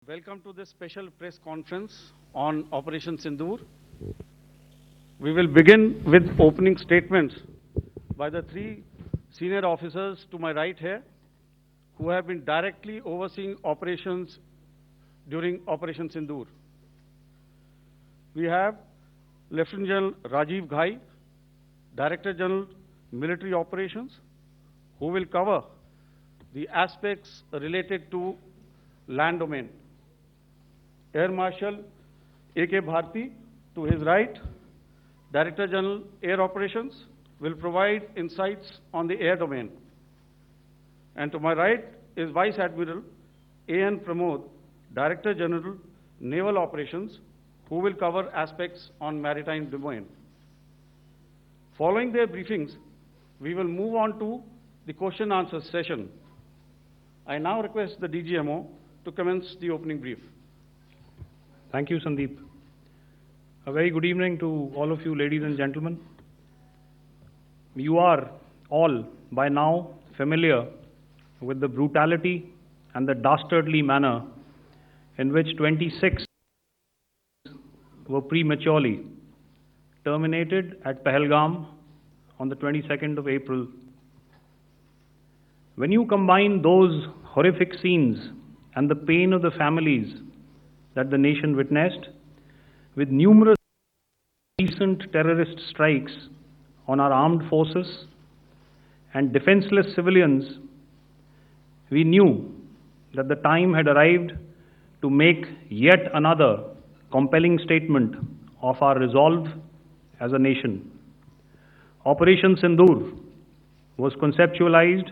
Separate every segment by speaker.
Speaker 1: Welcome to this special press conference on Operation Sindoor. We will begin with opening statements by the three senior officers to my right here, who have been directly overseeing operations during Operation Sindoor. We have Lieutenant General Rajiv Ghai, Director General Military Operations, who will cover the aspects related to land domain. Air Marshal A.K. Bharti, to his right, Director General Air Operations, will provide insights on the air domain. And to my right is Vice Admiral A.N. Pramod, Director General Naval Operations, who will cover aspects on maritime domain. Following their briefings, we will move on to the question answer session. I now request the DGMO to commence the opening brief.
Speaker 2: Thank you, Sandeep. A very good evening to all of you, ladies and gentlemen. You are all by now familiar with the brutality and the dastardly manner in which 26 were prematurely terminated at Pahalgam on the 22nd of April. When you combine those horrific scenes and the pain of the families that the nation witnessed with numerous recent terrorist strikes on our armed forces and defenseless civilians, we knew that the time had arrived to make yet another compelling statement of our resolve as a nation. Operation Sindoor was conceptualized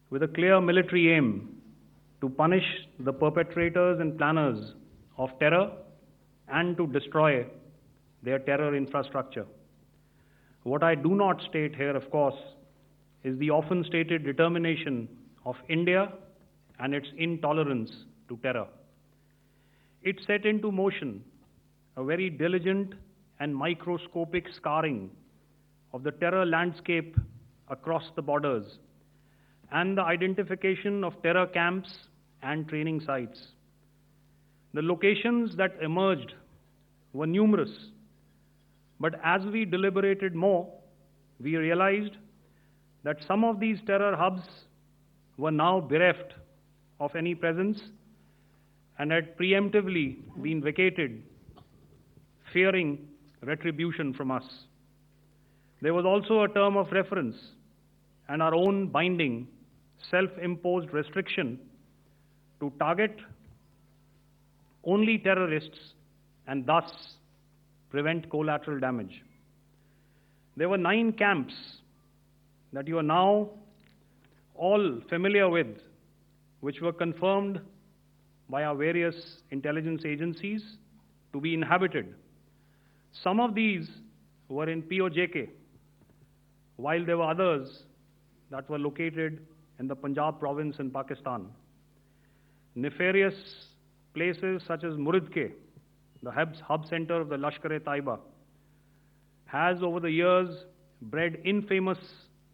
Speaker 2: with a clear military aim to punish the perpetrators and planners of terror and to destroy their terror infrastructure. What I do not state here, of course, is the often stated determination of India and its intolerance to terror. It set into motion a very diligent and microscopic scarring of the terror landscape across the borders and the identification of terror camps and training sites. The locations that emerged were numerous, but as we deliberated more, we realized that some of these terror hubs were now bereft of any presence and had preemptively been vacated, fearing retribution from us. There was also a term of reference and our own binding, self-imposed restriction to target only terrorists and thus prevent collateral damage. There were 9 camps that you are now all familiar with, which were confirmed by our various intelligence agencies to be inhabited. Some of these were in POJK, while there were others that were located in the Punjab province in Pakistan. Nefarious places such as Muridke, the hub center of the Lashkar-e-Taiba, has over the years bred infamous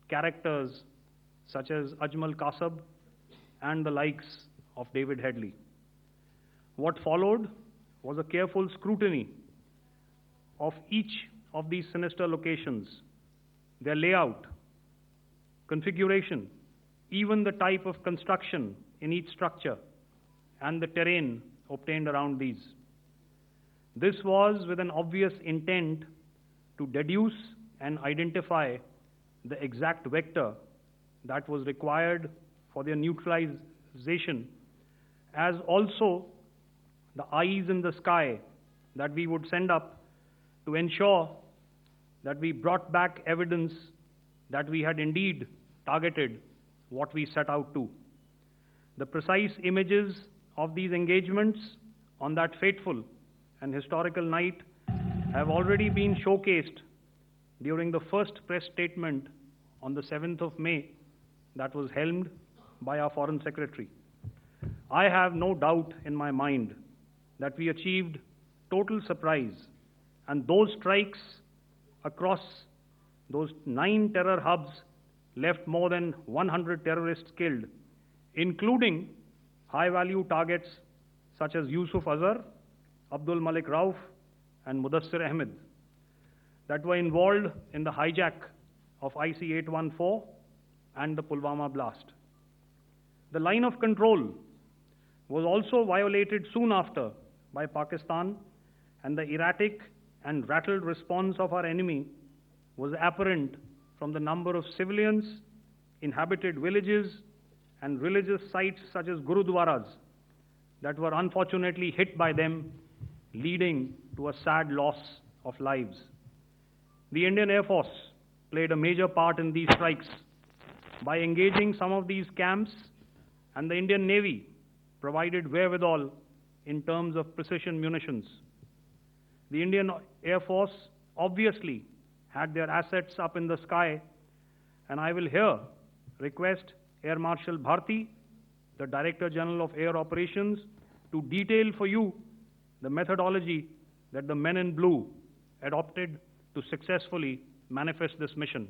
Speaker 2: characters such as Ajmal Kasab and the likes of David Headley. What followed was a careful scrutiny of each of these sinister locations, their layout, configuration, even the type of construction in each structure, and the terrain obtained around these. This was with an obvious intent to deduce and identify the exact vector that was required for their neutralization, as also the eyes in the sky that we would send up to ensure that we brought back evidence that we had indeed targeted what we set out to. The precise images of these engagements on that fateful and historical night have already been showcased during the first press statement on the 7th of May that was helmed by our Foreign Secretary. I have no doubt in my mind that we achieved total surprise, and those strikes across those 9 terror hubs left more than 100 terrorists killed, including high-value targets such as Yusuf Azhar, Abdul Malik Rauf, and Mudassir Ahmed that were involved in the hijack of IC-814 and the Pulwama blast. The line of control was also violated soon after by Pakistan, and the erratic and rattled response of our enemy was apparent from the number of civilians, inhabited villages, and religious sites such as Gurudwaras that were unfortunately hit by them, leading to a sad loss of lives. The Indian Air Force played a major part in these strikes by engaging some of these camps, and the Indian Navy provided wherewithal in terms of precision munitions. The Indian Air Force obviously had their assets up in the sky, and I will here request Air Marshal Bharti, the Director General of Air Operations, to detail for you the methodology that the men in blue adopted to successfully manifest this mission.